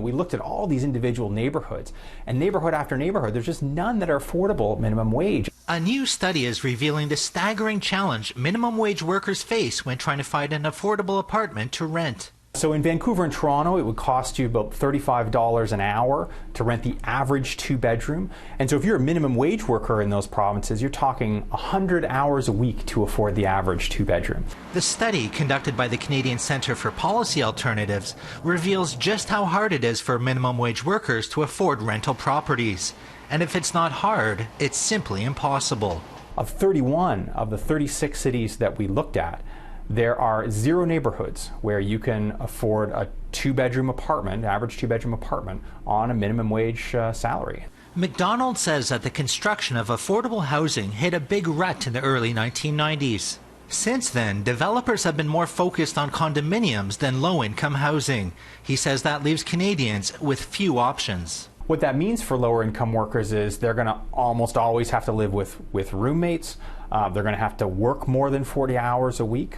We looked at all these individual neighborhoods, and neighborhood after neighborhood, there's just none that are affordable at minimum wage. A new study is revealing the staggering challenge minimum wage workers face when trying to find an affordable apartment to rent. So in Vancouver and Toronto, it would cost you about $35 an hour to rent the average 2-bedroom. And so if you're a minimum wage worker in those provinces, you're talking 100 hours a week to afford the average 2-bedroom. The study, conducted by the Canadian Centre for Policy Alternatives, reveals just how hard it is for minimum wage workers to afford rental properties. And if it's not hard, it's simply impossible. Of 31 of the 36 cities that we looked at, there are 0 neighborhoods where you can afford a 2-bedroom apartment, average 2-bedroom apartment, on a minimum wage salary. McDonald says that the construction of affordable housing hit a big rut in the early 1990s. Since then, developers have been more focused on condominiums than low-income housing. He says that leaves Canadians with few options. What that means for lower income workers is they're going to almost always have to live with roommates. They're going to have to work more than 40 hours a week.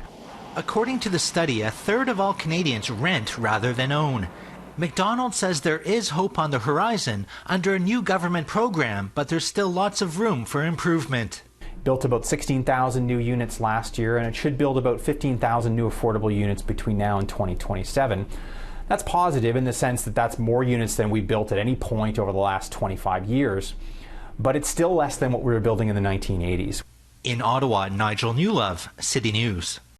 According to the study, a third of all Canadians rent rather than own. McDonald says there is hope on the horizon under a new government program, but there's still lots of room for improvement. Built about 16,000 new units last year, and it should build about 15,000 new affordable units between now and 2027. That's positive in the sense that that's more units than we built at any point over the last 25 years, but it's still less than what we were building in the 1980s. In Ottawa, Nigel Newlove, City News.